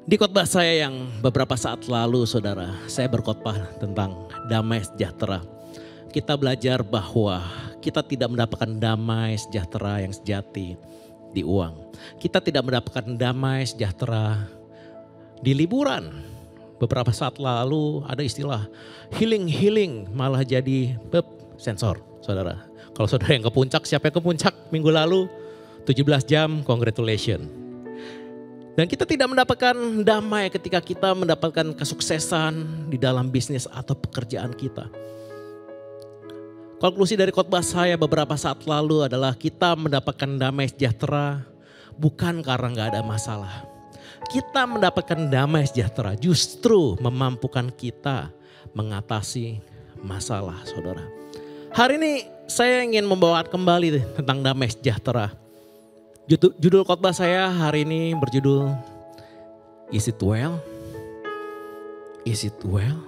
Di khotbah saya yang beberapa saat lalu, saudara, saya berkhotbah tentang damai sejahtera. Kita belajar bahwa kita tidak mendapatkan damai sejahtera yang sejati di uang. Kita tidak mendapatkan damai sejahtera di liburan. Beberapa saat lalu ada istilah healing malah jadi sensor, saudara. Kalau saudara yang ke puncak, siapa yang ke puncak minggu lalu? 17 jam, congratulations. Dan kita tidak mendapatkan damai ketika kita mendapatkan kesuksesan di dalam bisnis atau pekerjaan kita. Konklusi dari khotbah saya beberapa saat lalu adalah kita mendapatkan damai sejahtera bukan karena gak ada masalah. Kita mendapatkan damai sejahtera justru memampukan kita mengatasi masalah, saudara. Hari ini saya ingin membawa kembali tentang damai sejahtera. Judul khotbah saya hari ini berjudul Is it well? Is it well?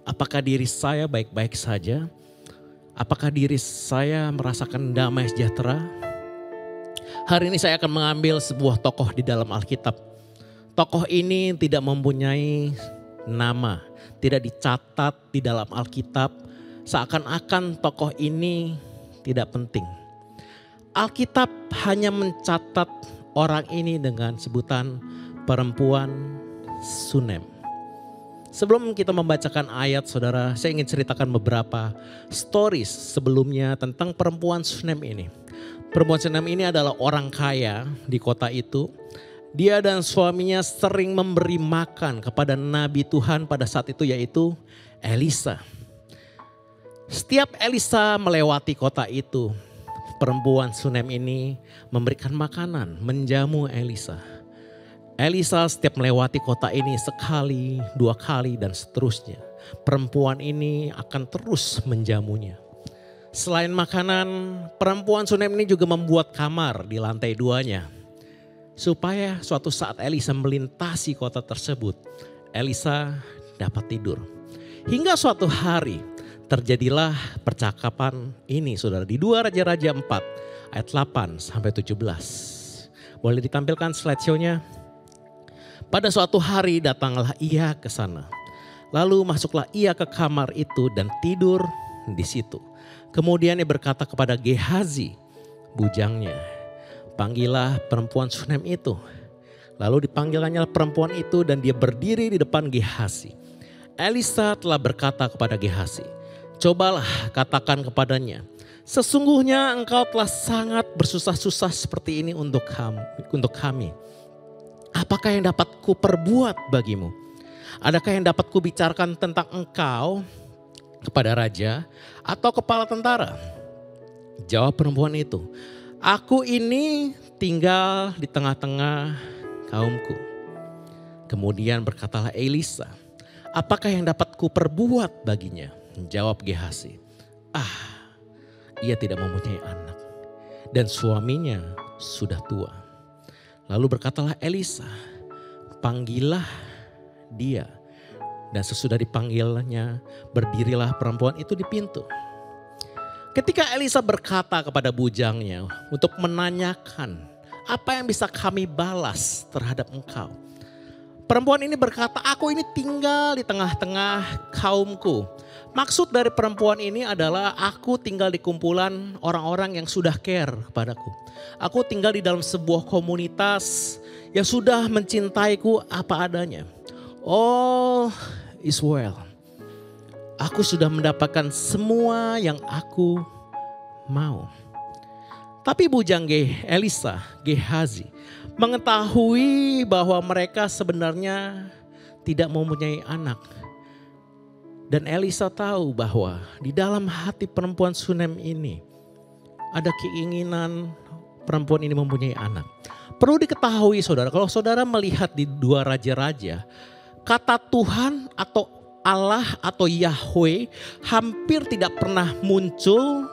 Apakah diri saya baik-baik saja? Apakah diri saya merasakan damai sejahtera? Hari ini saya akan mengambil sebuah tokoh di dalam Alkitab. Tokoh ini tidak mempunyai nama, tidak dicatat di dalam Alkitab. Seakan-akan tokoh ini tidak penting. Alkitab hanya mencatat orang ini dengan sebutan perempuan Sunem. Sebelum kita membacakan ayat, saudara, saya ingin ceritakan beberapa stories sebelumnya tentang perempuan Sunem ini. Perempuan Sunem ini adalah orang kaya di kota itu. Dia dan suaminya sering memberi makan kepada Nabi Tuhan pada saat itu, yaitu Elisa. Setiap Elisa melewati kota itu, perempuan Sunem ini memberikan makanan, menjamu Elisa. Elisa setiap melewati kota ini sekali, dua kali dan seterusnya. Perempuan ini akan terus menjamunya. Selain makanan, perempuan Sunem ini juga membuat kamar di lantai 2-nya. Supaya suatu saat Elisa melintasi kota tersebut, Elisa dapat tidur. Hingga suatu hari terjadilah percakapan ini, saudara, di 2 Raja-Raja 4 ayat 8 sampai 17. Boleh ditampilkan slideshow-nya? Pada suatu hari datanglah ia ke sana. Lalu masuklah ia ke kamar itu dan tidur di situ. Kemudian ia berkata kepada Gehazi, bujangnya, panggillah perempuan Sunem itu. Lalu dipanggilnya perempuan itu dan dia berdiri di depan Gehazi. Elisa telah berkata kepada Gehazi, cobalah katakan kepadanya, sesungguhnya engkau telah sangat bersusah-susah seperti ini untuk kami. Apakah yang dapat kuperbuat bagimu? Adakah yang dapat kubicarakan tentang engkau kepada raja atau kepala tentara? Jawab perempuan itu, aku ini tinggal di tengah-tengah kaumku. Kemudian berkatalah Elisa, apakah yang dapat kuperbuat baginya? Jawab Gehazi, ia tidak mempunyai anak dan suaminya sudah tua. Lalu berkatalah Elisa, panggillah dia. Dan sesudah dipanggilnya, berdirilah perempuan itu di pintu. Ketika Elisa berkata kepada bujangnya untuk menanyakan, apa yang bisa kami balas terhadap engkau? Perempuan ini berkata, aku ini tinggal di tengah-tengah kaumku. Maksud dari perempuan ini adalah aku tinggal di kumpulan orang-orang yang sudah care kepadaku. Aku tinggal di dalam sebuah komunitas yang sudah mencintaiku apa adanya. All is well. Aku sudah mendapatkan semua yang aku mau. Tapi bujang Elisa, Gehazi, mengetahui bahwa mereka sebenarnya tidak mempunyai anak. Dan Elisa tahu bahwa di dalam hati perempuan Sunem ini ada keinginan perempuan ini mempunyai anak. Perlu diketahui saudara, kalau saudara melihat di 2 Raja-Raja, kata Tuhan atau Allah atau Yahweh hampir tidak pernah muncul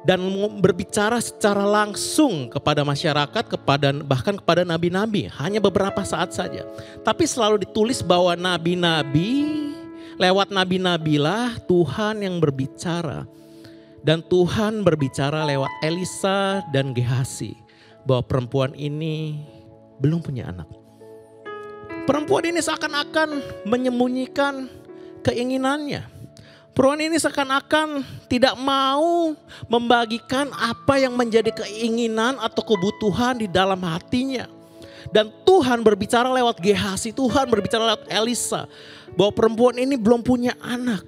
dan berbicara secara langsung kepada masyarakat, bahkan kepada nabi-nabi. Hanya beberapa saat saja. Tapi selalu ditulis bahwa nabi-nabi, lewat nabi-nabilah Tuhan yang berbicara. Dan Tuhan berbicara lewat Elisa dan Gehazi bahwa perempuan ini belum punya anak. Perempuan ini seakan-akan menyembunyikan keinginannya. Perempuan ini seakan-akan tidak mau membagikan apa yang menjadi keinginan atau kebutuhan di dalam hatinya. Dan Tuhan berbicara lewat Gehazi, Tuhan berbicara lewat Elisa. Bahwa perempuan ini belum punya anak.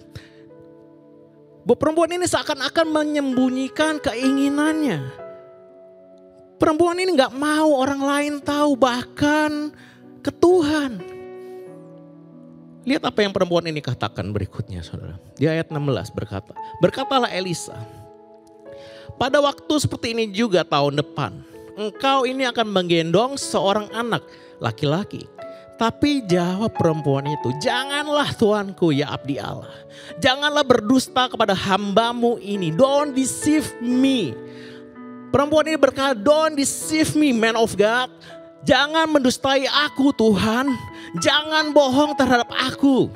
Bahwa perempuan ini seakan-akan menyembunyikan keinginannya. Perempuan ini gak mau orang lain tahu, bahkan ke Tuhan. Lihat apa yang perempuan ini katakan berikutnya, saudara. Di ayat 16 berkata, berkatalah Elisa, pada waktu seperti ini juga tahun depan, engkau ini akan menggendong seorang anak laki-laki. Tapi jawab perempuan itu, janganlah tuanku ya abdi Allah. Janganlah berdusta kepada hambamu ini. Don't deceive me. Perempuan ini berkata, don't deceive me, man of God. Jangan mendustai aku Tuhan. Jangan bohong terhadap aku.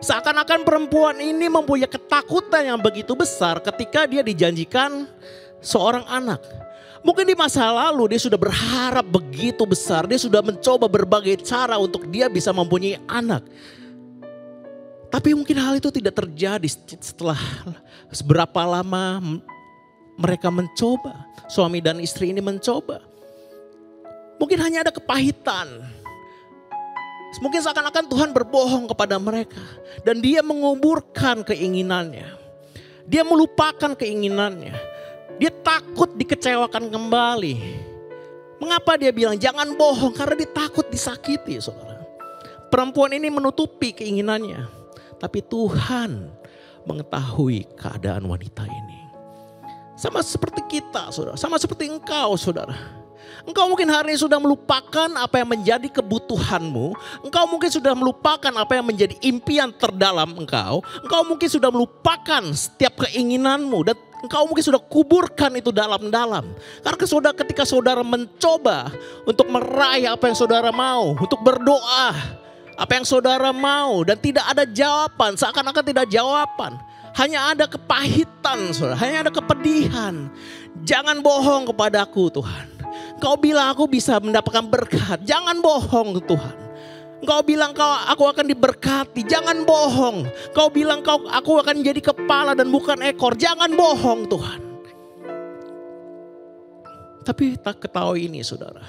Seakan-akan perempuan ini mempunyai ketakutan yang begitu besar ketika dia dijanjikan seorang anak. Mungkin di masa lalu dia sudah berharap begitu besar. Dia sudah mencoba berbagai cara untuk dia bisa mempunyai anak. Tapi mungkin hal itu tidak terjadi setelah seberapa lama mereka mencoba. Suami dan istri ini mencoba. Mungkin hanya ada kepahitan. Mungkin seakan-akan Tuhan berbohong kepada mereka. Dan dia menguburkan keinginannya. Dia melupakan keinginannya. Dia takut dikecewakan kembali. Mengapa dia bilang jangan bohong? Karena dia takut disakiti, saudara. Perempuan ini menutupi keinginannya. Tapi Tuhan mengetahui keadaan wanita ini. Sama seperti kita, saudara. Sama seperti engkau, saudara. Engkau mungkin hari ini sudah melupakan apa yang menjadi kebutuhanmu. Engkau mungkin sudah melupakan apa yang menjadi impian terdalam engkau. Engkau mungkin sudah melupakan setiap keinginanmu. Dan engkau mungkin sudah kuburkan itu dalam-dalam. Karena ketika saudara mencoba untuk meraih apa yang saudara mau. Untuk berdoa apa yang saudara mau. Dan tidak ada jawaban. Seakan-akan tidak jawaban. Hanya ada kepahitan, saudara. Hanya ada kepedihan. Jangan bohong kepadaku Tuhan. Kau bilang aku bisa mendapatkan berkat. Jangan bohong Tuhan. Kau bilang aku akan diberkati. Jangan bohong. Kau bilang aku akan jadi kepala dan bukan ekor. Jangan bohong Tuhan. Tapi tak ketahui ini saudara.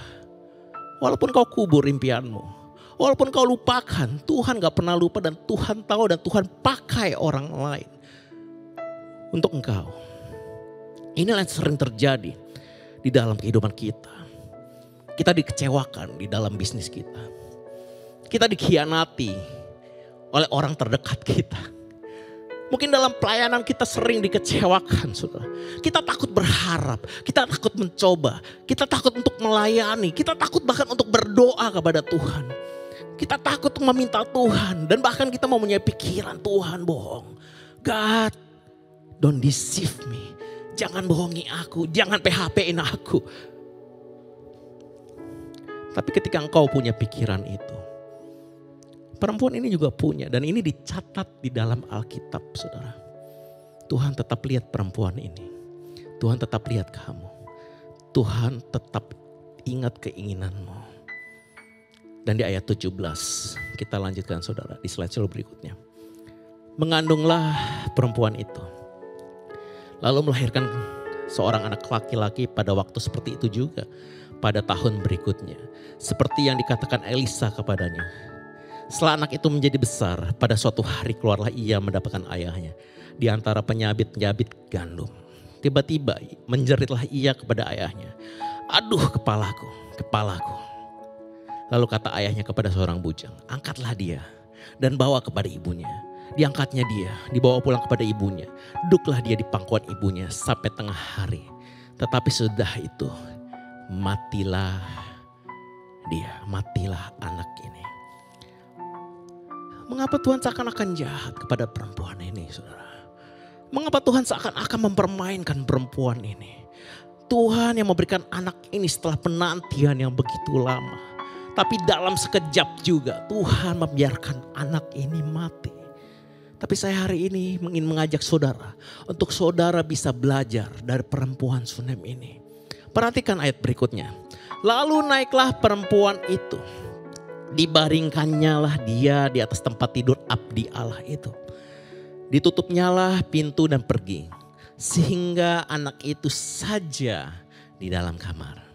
Walaupun kau kubur impianmu. Walaupun kau lupakan. Tuhan gak pernah lupa dan Tuhan tahu dan Tuhan pakai orang lain. Untuk engkau. Inilah yang sering terjadi di dalam kehidupan kita. Kita dikecewakan di dalam bisnis kita. Kita dikhianati oleh orang terdekat kita. Mungkin dalam pelayanan kita sering dikecewakan, saudara. Kita takut berharap, kita takut mencoba, kita takut untuk melayani, kita takut bahkan untuk berdoa kepada Tuhan. Kita takut untuk meminta Tuhan dan bahkan kita mempunyai pikiran Tuhan bohong. God, don't deceive me. Jangan bohongi aku, jangan PHP-in aku. Tapi ketika engkau punya pikiran itu, perempuan ini juga punya dan ini dicatat di dalam Alkitab, saudara. Tuhan tetap lihat perempuan ini. Tuhan tetap lihat kamu. Tuhan tetap ingat keinginanmu. Dan di ayat 17 kita lanjutkan saudara di slide berikutnya. Mengandunglah perempuan itu. Lalu melahirkan seorang anak laki-laki pada waktu seperti itu juga. Pada tahun berikutnya. Seperti yang dikatakan Elisa kepadanya. Setelah anak itu menjadi besar, pada suatu hari keluarlah ia mendapatkan ayahnya. Di antara penyabit-penyabit gandum. Tiba-tiba menjeritlah ia kepada ayahnya. Aduh kepalaku, kepalaku. Lalu kata ayahnya kepada seorang bujang, angkatlah dia dan bawa kepada ibunya. Diangkatnya dia, dibawa pulang kepada ibunya. Duduklah dia di pangkuan ibunya sampai tengah hari. Tetapi sudah itu, matilah dia, matilah anak ini. Mengapa Tuhan seakan-akan jahat kepada perempuan ini, saudara? Mengapa Tuhan seakan-akan mempermainkan perempuan ini? Tuhan yang memberikan anak ini setelah penantian yang begitu lama. Tapi dalam sekejap juga Tuhan membiarkan anak ini mati. Tapi saya hari ini ingin mengajak saudara untuk saudara bisa belajar dari perempuan Sunem ini. Perhatikan ayat berikutnya. Lalu naiklah perempuan itu Dibaringkannya lah dia di atas tempat tidur abdi Allah itu. Ditutupnyalah pintu dan pergi. Sehingga anak itu saja di dalam kamar.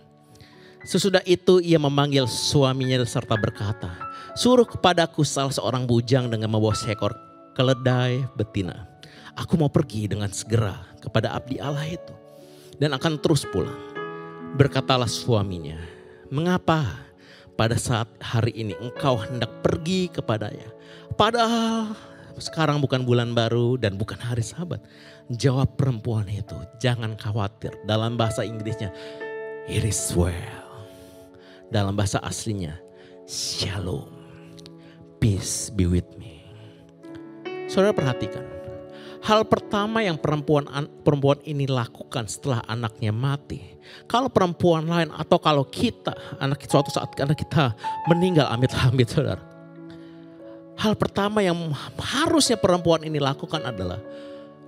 Sesudah itu ia memanggil suaminya serta berkata, suruh kepadaku salah seorang bujang dengan membawa seekor keledai betina. Aku mau pergi dengan segera kepada abdi Allah itu dan akan terus pulang. Berkatalah suaminya, mengapa pada saat hari ini engkau hendak pergi kepadanya? Padahal sekarang bukan bulan baru dan bukan hari Sabat. Jawab perempuan itu, jangan khawatir. Dalam bahasa Inggrisnya, it is well. Dalam bahasa aslinya, shalom, peace be with me. Saudara perhatikan, hal pertama yang perempuan ini lakukan setelah anaknya mati. Kalau perempuan lain atau kalau kita, suatu saat anak kita meninggal, amit-amit saudara. Hal pertama yang harusnya perempuan ini lakukan adalah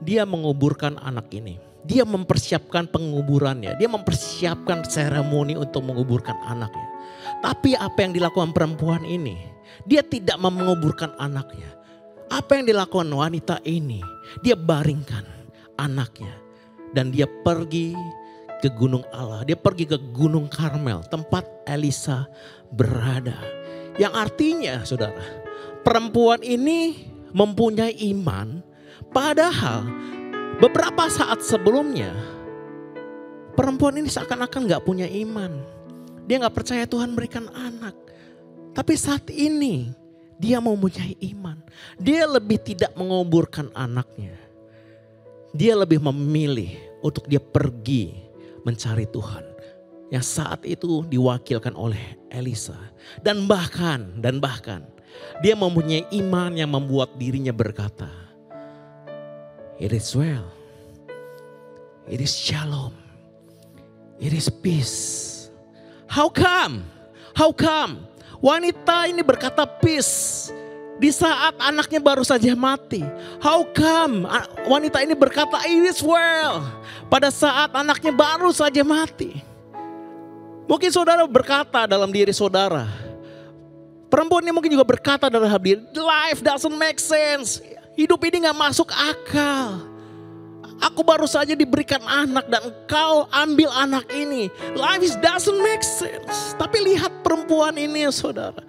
dia menguburkan anak ini. Dia mempersiapkan penguburannya. Dia mempersiapkan seremoni untuk menguburkan anaknya. Tapi apa yang dilakukan perempuan ini? Dia tidak menguburkan anaknya. Apa yang dilakukan wanita ini? Dia baringkan anaknya. Dan dia pergi ke Gunung Allah. Dia pergi ke Gunung Karmel. Tempat Elisa berada. Yang artinya saudara, perempuan ini mempunyai iman. Padahal beberapa saat sebelumnya perempuan ini seakan-akan gak punya iman. Dia gak percaya Tuhan berikan anak. Tapi saat ini dia mempunyai iman. Dia lebih tidak menguburkan anaknya. Dia lebih memilih untuk dia pergi mencari Tuhan. Yang saat itu diwakilkan oleh Elisa. Dan bahkan dia mempunyai iman yang membuat dirinya berkata, it is well, it is shalom, it is peace. How come? Wanita ini berkata peace di saat anaknya baru saja mati. How come? Wanita ini berkata it is well pada saat anaknya baru saja mati. Mungkin saudara berkata dalam diri saudara, perempuan ini mungkin juga berkata dalam diri, life doesn't make sense. Hidup ini gak masuk akal. Aku baru saja diberikan anak dan engkau ambil anak ini. Life doesn't make sense. Tapi lihat perempuan ini saudara.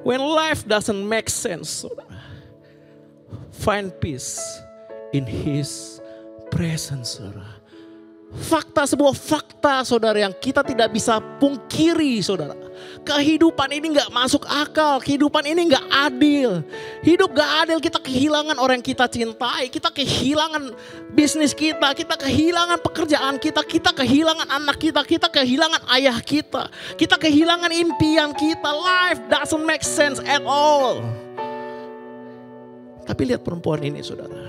When life doesn't make sense saudara, find peace in his presence saudara. Sebuah fakta saudara yang kita tidak bisa pungkiri saudara. Kehidupan ini gak masuk akal, kehidupan ini gak adil. Hidup gak adil, kita kehilangan orang yang kita cintai. Kita kehilangan bisnis kita kehilangan pekerjaan kita kehilangan anak kita kehilangan ayah kita. Kita kehilangan impian kita, life doesn't make sense at all. Tapi lihat perempuan ini saudara.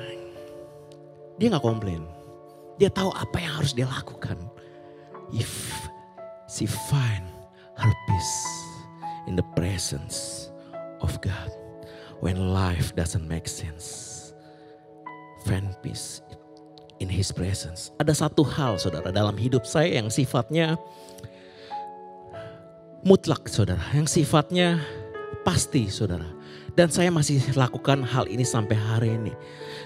Dia gak komplain. Dia tahu apa yang harus dia lakukan. If she find her peace in the presence of God. When life doesn't make sense, find peace in his presence. Ada satu hal saudara dalam hidup saya yang sifatnya mutlak saudara. Yang sifatnya pasti saudara. Dan saya masih lakukan hal ini sampai hari ini.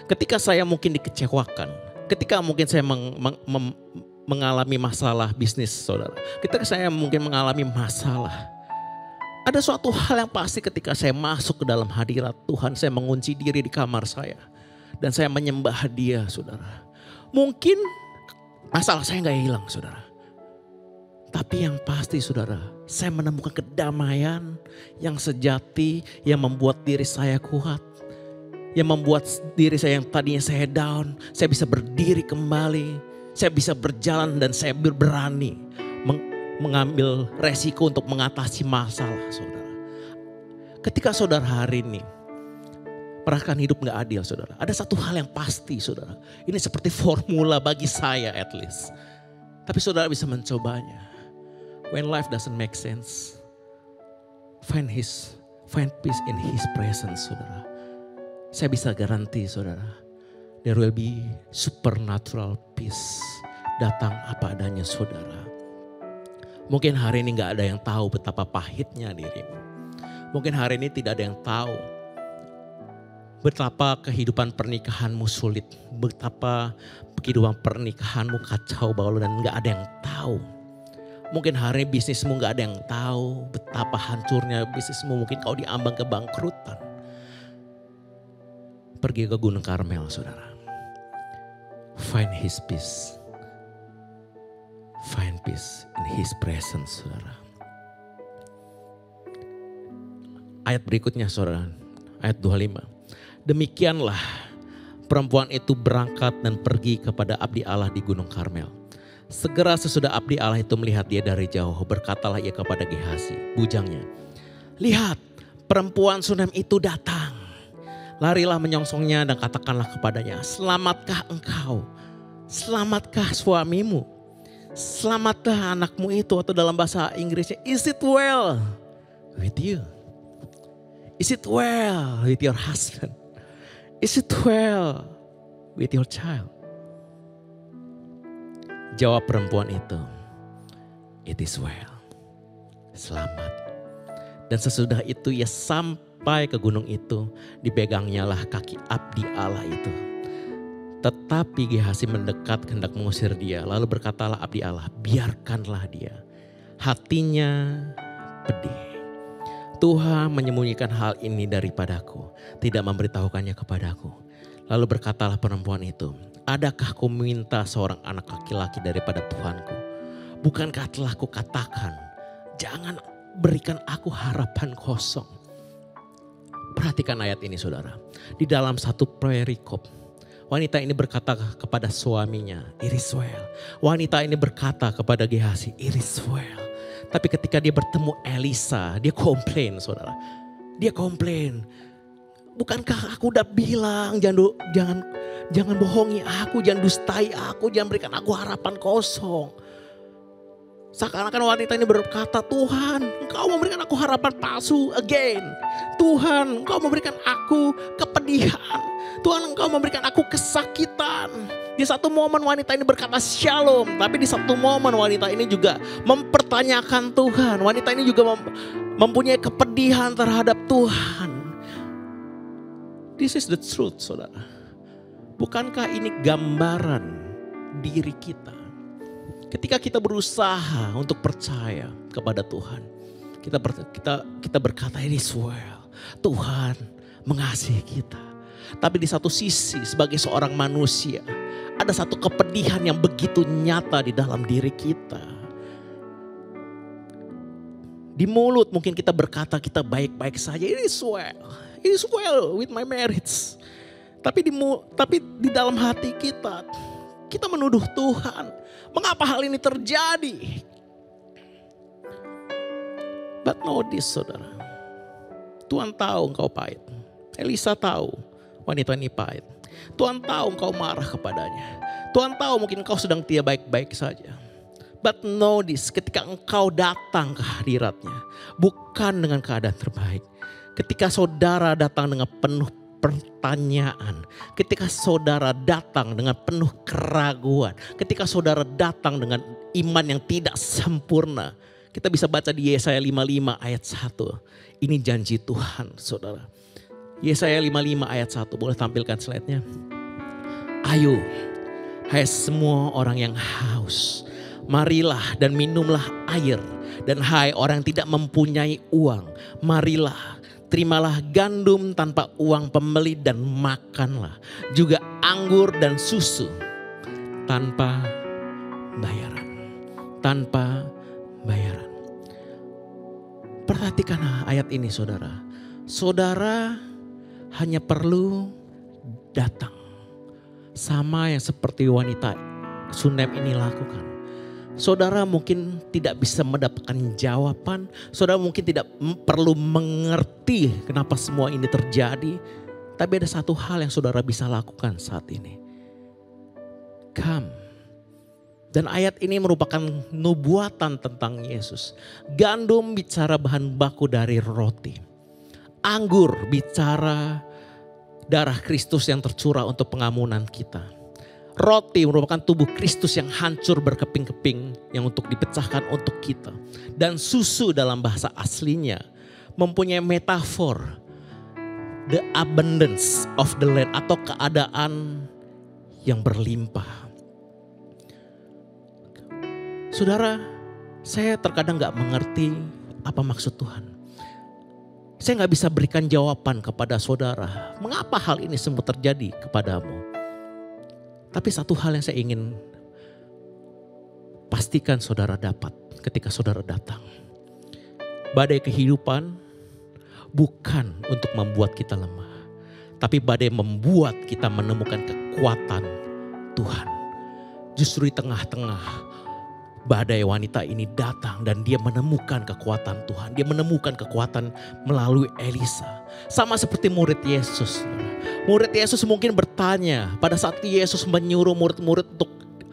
Ketika saya mungkin dikecewakan, ketika mungkin saya mengalami masalah bisnis saudara. Ketika saya mungkin mengalami masalah. Ada suatu hal yang pasti ketika saya masuk ke dalam hadirat Tuhan. Saya mengunci diri di kamar saya. Dan saya menyembah dia saudara. Mungkin masalah saya gak hilang saudara. Tapi yang pasti saudara. Saya menemukan kedamaian yang sejati. Yang membuat diri saya kuat. Yang membuat diri saya yang tadinya saya down, saya bisa berdiri kembali. Saya bisa berjalan dan saya berani mengambil resiko untuk mengatasi masalah saudara. Ketika saudara hari ini merasakan hidup gak adil saudara. Ada satu hal yang pasti saudara. Ini seperti formula bagi saya at least. Tapi saudara bisa mencobanya. When life doesn't make sense, find peace in his presence saudara. Saya bisa garanti saudara, there will be supernatural peace. Datang apa adanya saudara. Mungkin hari ini gak ada yang tahu betapa pahitnya dirimu. Mungkin hari ini tidak ada yang tahu betapa kehidupan pernikahanmu sulit, betapa kehidupan pernikahanmu kacau balau dan gak ada yang tahu. Mungkin hari ini bisnismu gak ada yang tahu betapa hancurnya bisnismu, mungkin kau diambang kebangkrutan. Pergi ke Gunung Karmel, saudara. Find his peace. Find peace in his presence, saudara. Ayat berikutnya, saudara. Ayat 25. Demikianlah perempuan itu berangkat dan pergi kepada abdi Allah di Gunung Karmel. Segera sesudah abdi Allah itu melihat dia dari jauh, berkatalah ia kepada Gehazi, bujangnya. Lihat, perempuan Sunem itu datang. Larilah menyongsongnya dan katakanlah kepadanya, selamatkah engkau? Selamatkah suamimu? Selamatkah anakmu itu? Atau dalam bahasa Inggrisnya, is it well with you? Is it well with your husband? Is it well with your child? Jawab perempuan itu, it is well. Selamat. Dan sesudah itu ia sampai ke gunung itu, dipegangnya lah kaki abdi Allah itu. Tetapi Gehazi mendekat hendak mengusir dia. Lalu berkatalah abdi Allah, biarkanlah dia. Hatinya pedih. Tuhan menyembunyikan hal ini daripadaku, tidak memberitahukannya kepadaku. Lalu berkatalah perempuan itu, adakah ku minta seorang anak laki-laki daripada Tuhanku? Bukankah telah kukatakan, jangan berikan aku harapan kosong. Perhatikan ayat ini, saudara. Di dalam satu perikop, wanita ini berkata kepada suaminya, it is well. Wanita ini berkata kepada Gehazi, it is well. Tapi ketika dia bertemu Elisa, dia komplain, saudara. Dia komplain. Bukankah aku udah bilang jangan bohongi aku, jangan dustai aku, jangan berikan aku harapan kosong. Seakan-akan wanita ini berkata, Tuhan, engkau memberikan aku harapan palsu again. Tuhan, engkau memberikan aku kepedihan. Tuhan, engkau memberikan aku kesakitan. Di satu momen wanita ini berkata shalom, tapi di satu momen wanita ini juga mempertanyakan Tuhan. Wanita ini juga mempunyai kepedihan terhadap Tuhan. This is the truth, saudara. Bukankah ini gambaran diri kita? Ketika kita berusaha untuk percaya kepada Tuhan, kita berkata ini well. Tuhan mengasihi kita. Tapi di satu sisi sebagai seorang manusia, ada satu kepedihan yang begitu nyata di dalam diri kita. Di mulut mungkin kita berkata kita baik-baik saja, it is well with my marriage. Tapi di dalam hati kita menuduh Tuhan. Mengapa hal ini terjadi? But know this, saudara. Tuhan tahu engkau pahit. Elisa tahu wanita ini pahit. Tuhan tahu engkau marah kepadanya. Tuhan tahu mungkin engkau sedang tidak baik-baik saja. But know this, ketika engkau datang ke hadiratnya, bukan dengan keadaan terbaik. Ketika saudara datang dengan penuh pertanyaan, ketika saudara datang dengan penuh keraguan, ketika saudara datang dengan iman yang tidak sempurna, kita bisa baca di Yesaya 55 ayat 1. Ini janji Tuhan, saudara. Yesaya 55 ayat 1, boleh tampilkan slide-nya. Ayo, hai semua orang yang haus, marilah dan minumlah air. Dan hai orang yang tidak mempunyai uang, marilah, terimalah gandum tanpa uang pembeli dan makanlah. Juga anggur dan susu tanpa bayaran. Tanpa bayaran. Perhatikan ayat ini, saudara. Saudara hanya perlu datang. Sama yang seperti wanita Sunem ini lakukan. Saudara mungkin tidak bisa mendapatkan jawaban. Saudara mungkin tidak perlu mengerti kenapa semua ini terjadi. Tapi ada satu hal yang saudara bisa lakukan saat ini. Come. Dan ayat ini merupakan nubuatan tentang Yesus. Gandum bicara bahan baku dari roti. Anggur bicara darah Kristus yang tercurah untuk pengampunan kita. Roti merupakan tubuh Kristus yang hancur berkeping-keping yang untuk dipecahkan untuk kita. Dan susu dalam bahasa aslinya mempunyai metafor the abundance of the land atau keadaan yang berlimpah. Saudara, saya terkadang gak mengerti apa maksud Tuhan. Saya gak bisa berikan jawaban kepada saudara, mengapa hal ini semua terjadi kepadamu. Tapi satu hal yang saya ingin pastikan saudara dapat ketika saudara datang. Badai kehidupan bukan untuk membuat kita lemah, tapi badai membuat kita menemukan kekuatan Tuhan. Justru di tengah-tengah badai wanita ini datang dan dia menemukan kekuatan Tuhan. Dia menemukan kekuatan melalui Elisa. Sama seperti murid Yesus. Murid Yesus mungkin bertanya pada saat Yesus menyuruh murid-murid untuk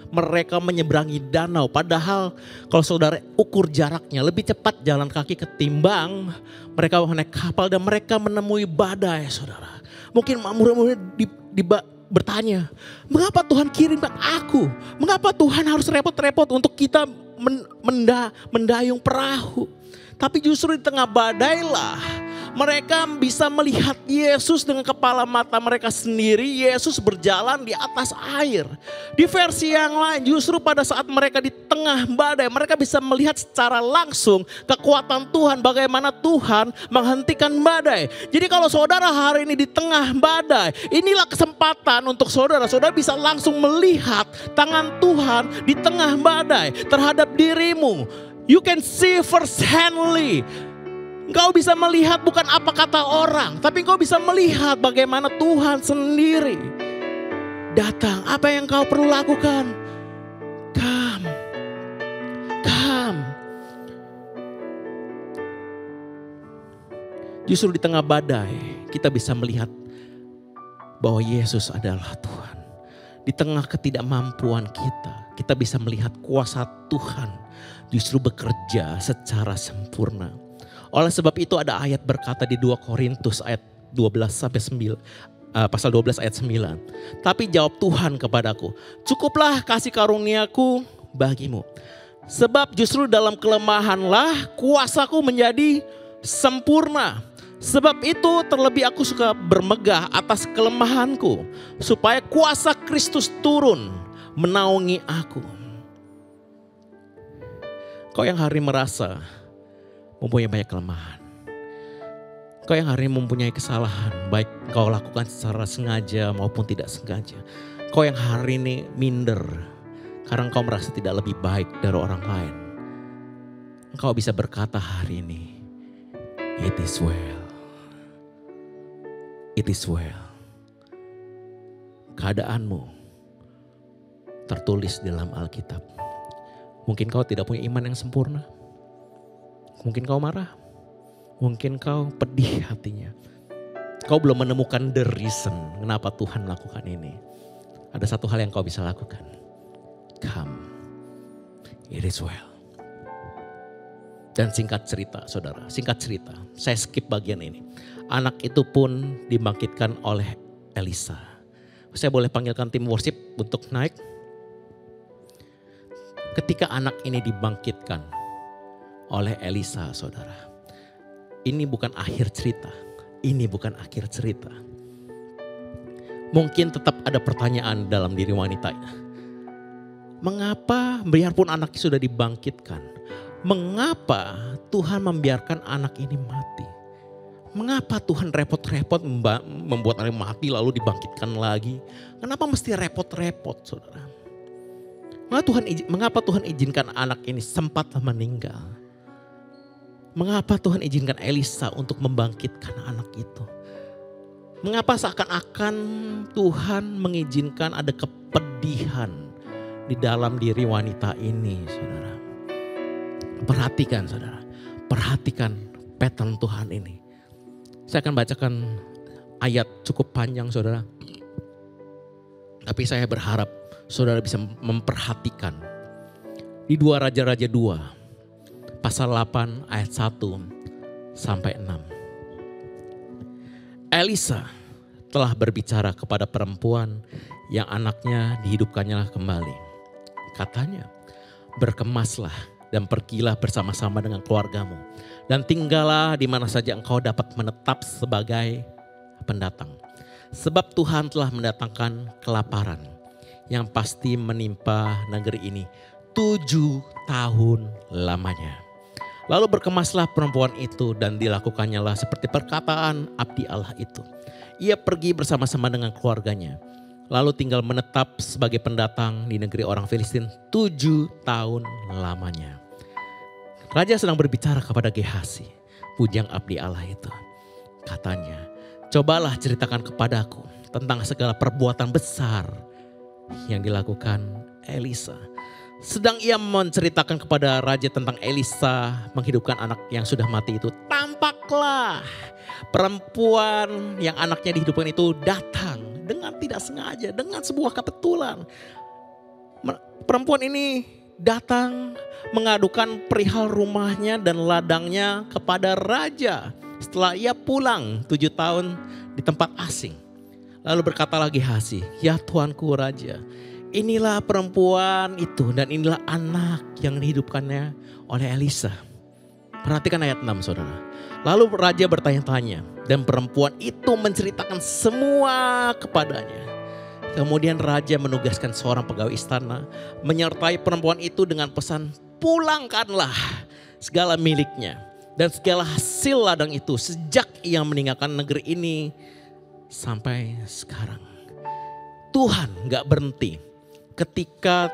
mereka menyeberangi danau. Padahal kalau saudara ukur jaraknya lebih cepat jalan kaki ketimbang mereka naik kapal dan mereka menemui badai, saudara. Mungkin murid-murid bertanya, mengapa Tuhan kirim aku? Mengapa Tuhan harus repot-repot untuk kita mendayung perahu? Tapi justru di tengah badai lah mereka bisa melihat Yesus dengan kepala mata mereka sendiri. Yesus berjalan di atas air. Di versi yang lain justru pada saat mereka di tengah badai mereka bisa melihat secara langsung kekuatan Tuhan. Bagaimana Tuhan menghentikan badai. Jadi kalau saudara hari ini di tengah badai, inilah kesempatan untuk saudara. Saudara bisa langsung melihat tangan Tuhan di tengah badai terhadap dirimu. You can see first handly. Engkau bisa melihat bukan apa kata orang, tapi engkau bisa melihat bagaimana Tuhan sendiri datang. Apa yang engkau perlu lakukan? Come. Justru di tengah badai kita bisa melihat bahwa Yesus adalah Tuhan. Di tengah ketidakmampuan kita bisa melihat kuasa Tuhan justru bekerja secara sempurna. Oleh sebab itu ada ayat berkata di 2 Korintus ayat 12 sampai 9, pasal 12 ayat 9. Tapi jawab Tuhan kepadaku, cukuplah kasih karuniaku bagimu. Sebab justru dalam kelemahanlah kuasaku menjadi sempurna. Sebab itu terlebih aku suka bermegah atas kelemahanku, supaya kuasa Kristus turun menaungi aku. Kau yang hari merasa mempunyai banyak kelemahan. Kau yang hari ini mempunyai kesalahan, baik kau lakukan secara sengaja maupun tidak sengaja. Kau yang hari ini minder karena kau merasa tidak lebih baik dari orang lain. Engkau bisa berkata hari ini, it is well. It is well. Keadaanmu tertulis dalam Alkitab. Mungkin kau tidak punya iman yang sempurna. Mungkin kau marah, mungkin kau pedih hatinya. Kau belum menemukan the reason kenapa Tuhan melakukan ini. Ada satu hal yang kau bisa lakukan. Come, it is well. Dan singkat cerita saudara, saya skip bagian ini. Anak itu pun dibangkitkan oleh Elisa. Saya boleh panggilkan tim worship untuk naik. Ketika anak ini dibangkitkan oleh Elisa, saudara. Ini bukan akhir cerita. Ini bukan akhir cerita. Mungkin tetap ada pertanyaan dalam diri wanita. Mengapa biarpun anaknya sudah dibangkitkan, mengapa Tuhan membiarkan anak ini mati? Mengapa Tuhan repot-repot membuat anak mati lalu dibangkitkan lagi? Kenapa mesti repot-repot, saudara? Mengapa Tuhan izinkan anak ini sempat meninggal? Mengapa Tuhan izinkan Elisa untuk membangkitkan anak itu? Mengapa seakan-akan Tuhan mengizinkan ada kepedihan di dalam diri wanita ini, saudara? Perhatikan, saudara. Perhatikan pattern Tuhan ini. Saya akan bacakan ayat cukup panjang, saudara. Tapi saya berharap saudara bisa memperhatikan. Di 2 Raja-Raja 2. Pasal 8 ayat 1 sampai 6. Elisa telah berbicara kepada perempuan yang anaknya dihidupkannya kembali. Katanya, berkemaslah dan pergilah bersama-sama dengan keluargamu. Dan tinggallah di mana saja engkau dapat menetap sebagai pendatang. Sebab Tuhan telah mendatangkan kelaparan yang pasti menimpa negeri ini 7 tahun lamanya. Lalu berkemaslah perempuan itu dan dilakukannya lah seperti perkataan abdi Allah itu. Ia pergi bersama-sama dengan keluarganya. Lalu tinggal menetap sebagai pendatang di negeri orang Filistin 7 tahun lamanya. Raja sedang berbicara kepada Gehazi, bujang abdi Allah itu. Katanya, cobalah ceritakan kepadaku tentang segala perbuatan besar yang dilakukan Elisa. Sedang ia menceritakan kepada raja tentang Elisa menghidupkan anak yang sudah mati itu. Tampaklah perempuan yang anaknya dihidupkan itu datang dengan tidak sengaja, dengan sebuah kebetulan. Perempuan ini datang mengadukan perihal rumahnya dan ladangnya kepada raja. Setelah ia pulang 7 tahun di tempat asing. Lalu berkata lagi Gehazi, ya tuanku raja, inilah perempuan itu dan inilah anak yang dihidupkannya oleh Elisa. Perhatikan ayat 6 saudara. Lalu raja bertanya-tanya dan perempuan itu menceritakan semua kepadanya. Kemudian raja menugaskan seorang pegawai istana menyertai perempuan itu dengan pesan, pulangkanlah segala miliknya dan segala hasil ladang itu sejak ia meninggalkan negeri ini sampai sekarang. Tuhan gak berhenti ketika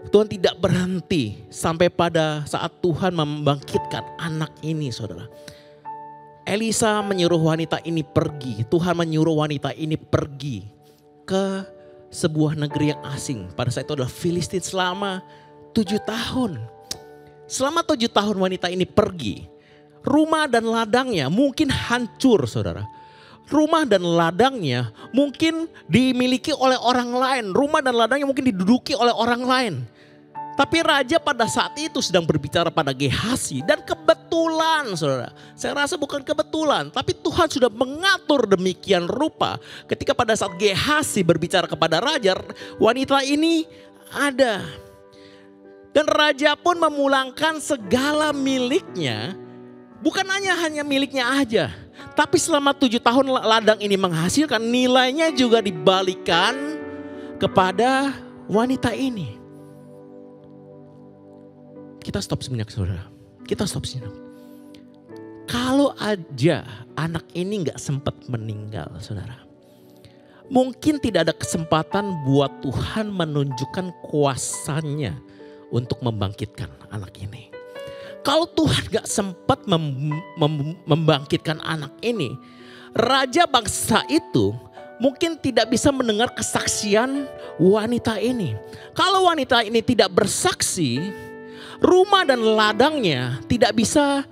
Tuhan tidak berhenti sampai pada saat Tuhan membangkitkan anak ini saudara. Elisa menyuruh wanita ini pergi. Tuhan menyuruh wanita ini pergi ke sebuah negeri yang asing. Pada saat itu adalah Filistin selama 7 tahun. Selama 7 tahun wanita ini pergi. Rumah dan ladangnya mungkin hancur saudara. Rumah dan ladangnya mungkin dimiliki oleh orang lain. Rumah dan ladangnya mungkin diduduki oleh orang lain. Tapi raja pada saat itu sedang berbicara pada Gehazi. Dan kebetulan saudara, saya rasa bukan kebetulan, tapi Tuhan sudah mengatur demikian rupa. Ketika pada saat Gehazi berbicara kepada raja, wanita ini ada. Dan raja pun memulangkan segala miliknya. Bukan hanya miliknya aja. Tapi selama 7 tahun ladang ini menghasilkan, nilainya juga dibalikan kepada wanita ini. Kita stop sejenak saudara. Kita stop sejenak. Kalau aja anak ini gak sempat meninggal saudara. Mungkin tidak ada kesempatan buat Tuhan menunjukkan kuasanya untuk membangkitkan anak ini. Kalau Tuhan gak sempat membangkitkan anak ini. Raja bangsa itu mungkin tidak bisa mendengar kesaksian wanita ini. Kalau wanita ini tidak bersaksi, rumah dan ladangnya tidak bisa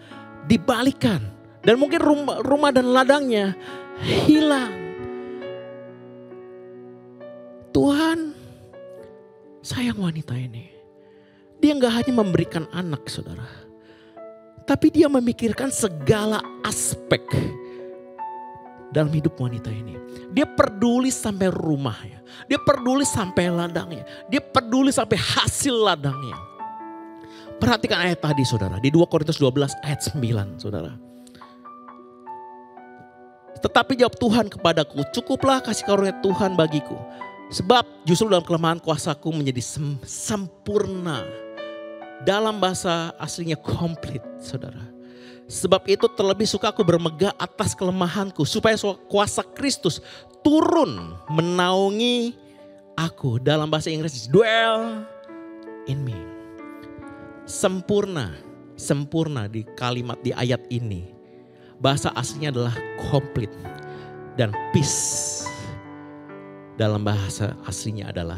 dibalikan. Dan mungkin rumah dan ladangnya hilang. Tuhan sayang wanita ini. Dia gak hanya memberikan anak saudara. Tapi dia memikirkan segala aspek dalam hidup wanita ini. Dia peduli sampai rumahnya. Dia peduli sampai ladangnya. Dia peduli sampai hasil ladangnya. Perhatikan ayat tadi saudara. Di 2 Korintus 12 ayat 9 saudara. Tetapi jawab Tuhan kepadaku, cukuplah kasih karunia Tuhan bagiku. Sebab justru dalam kelemahan kuasaku menjadi sempurna. Dalam bahasa aslinya komplit saudara. Sebab itu terlebih suka aku bermegah atas kelemahanku. Supaya kuasa Kristus turun menaungi aku. Dalam bahasa Inggris dwell in me. Sempurna di kalimat di ayat ini. Bahasa aslinya adalah komplit. Dan peace dalam bahasa aslinya adalah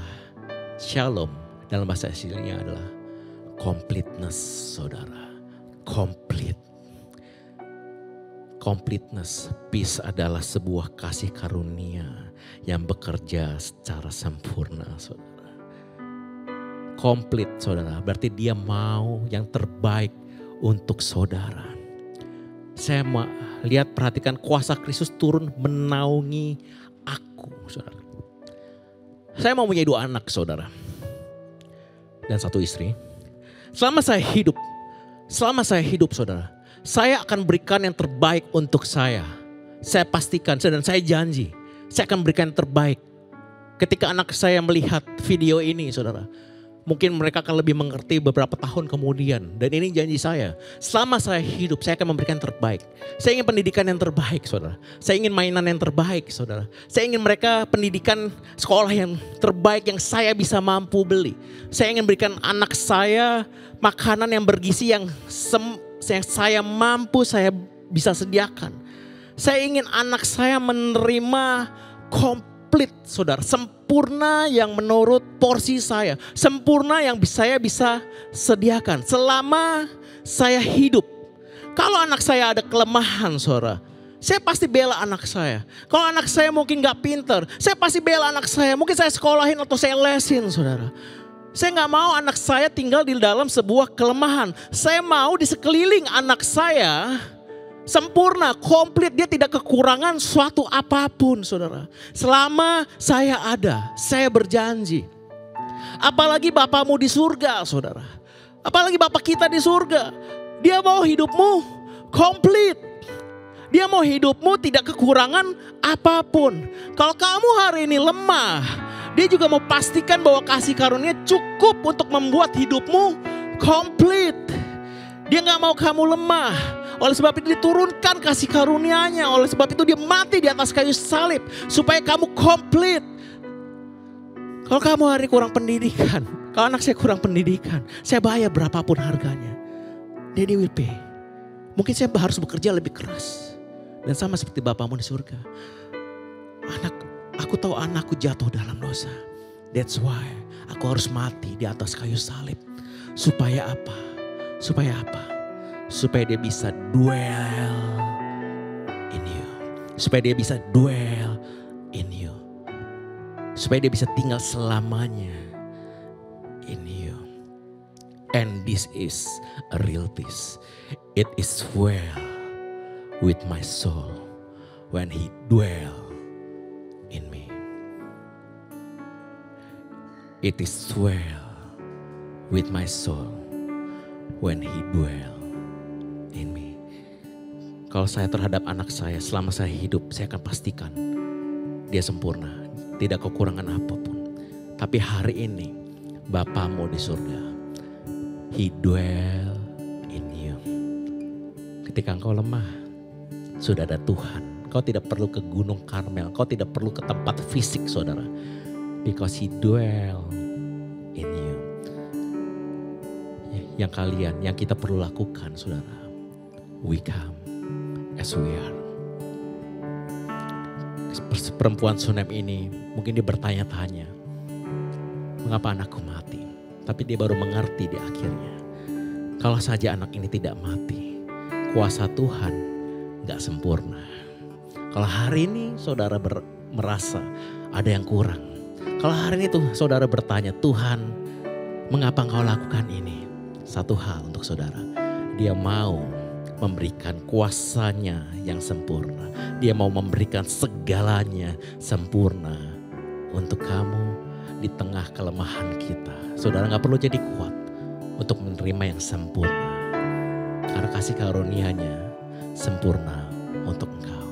shalom. Dalam bahasa aslinya adalah completeness saudara. Completeness. Peace adalah sebuah kasih karunia yang bekerja secara sempurna saudara. Komplit saudara. Berarti dia mau yang terbaik untuk saudara. Saya mau lihat perhatikan kuasa Kristus turun menaungi aku saudara. Saya mau punya 2 anak saudara. Dan 1 istri. selama saya hidup saudara, saya akan berikan yang terbaik untuk saya. Saya pastikan dan saya janji, saya akan berikan yang terbaik. Ketika anak saya melihat video ini saudara, mungkin mereka akan lebih mengerti beberapa tahun kemudian. Dan ini janji saya. Selama saya hidup, saya akan memberikan yang terbaik. Saya ingin pendidikan yang terbaik, saudara. Saya ingin mainan yang terbaik, saudara. Saya ingin mereka pendidikan sekolah yang terbaik yang saya bisa mampu beli. Saya ingin berikan anak saya makanan yang bergizi yang saya mampu, saya bisa sediakan. Saya ingin anak saya menerima komplit, saudara, sempurna yang menurut porsi saya, sempurna yang saya bisa sediakan selama saya hidup. Kalau anak saya ada kelemahan, saudara, saya pasti bela anak saya. Kalau anak saya mungkin gak pinter, saya pasti bela anak saya. Mungkin saya sekolahin atau saya lesin, saudara. Saya gak mau anak saya tinggal di dalam sebuah kelemahan. Saya mau di sekeliling anak saya sempurna, komplit, dia tidak kekurangan suatu apapun, saudara. Selama saya ada, saya berjanji. Apalagi Bapamu di surga, saudara. Apalagi Bapak kita di surga. Dia mau hidupmu komplit. Dia mau hidupmu tidak kekurangan apapun. Kalau kamu hari ini lemah, dia juga mau pastikan bahwa kasih karunia cukup untuk membuat hidupmu komplit. Dia gak mau kamu lemah. Oleh sebab itu diturunkan kasih karunia-Nya. Oleh sebab itu dia mati di atas kayu salib. Supaya kamu komplit. Kalau kamu hari kurang pendidikan. Kalau anak saya kurang pendidikan. Saya bayar berapapun harganya. Daddy will pay. Mungkin saya harus bekerja lebih keras. Dan sama seperti Bapamu di surga. Aku tahu anakku jatuh dalam dosa. That's why aku harus mati di atas kayu salib. Supaya apa? Supaya apa? Supaya dia bisa dwell in you. Supaya dia bisa dwell in you. Supaya dia bisa tinggal selamanya in you. And this is a real peace. It is well with my soul when he dwell in me. It is well with my soul when he dwell in me. Kalau saya terhadap anak saya, selama saya hidup, saya akan pastikan dia sempurna, tidak kekurangan apapun. Tapi hari ini Bapamu di surga, he dwell in you. Ketika engkau lemah, sudah ada Tuhan. Kau tidak perlu ke Gunung Karmel, kau tidak perlu ke tempat fisik, saudara, because he dwell in you. Yang kita perlu lakukan, saudara, we come as we are. Perempuan Sunem ini mungkin dia bertanya-tanya, mengapa anakku mati? Tapi dia baru mengerti di akhirnya. Kalau saja anak ini tidak mati, kuasa Tuhan gak sempurna. Kalau hari ini saudara merasa ada yang kurang. Kalau hari ini tuh saudara bertanya, Tuhan mengapa engkau lakukan ini? Satu hal untuk saudara, dia mau memberikan kuasanya yang sempurna. Dia mau memberikan segalanya sempurna untuk kamu di tengah kelemahan kita. Saudara gak perlu jadi kuat untuk menerima yang sempurna. Karena kasih karunia-Nya sempurna untuk engkau.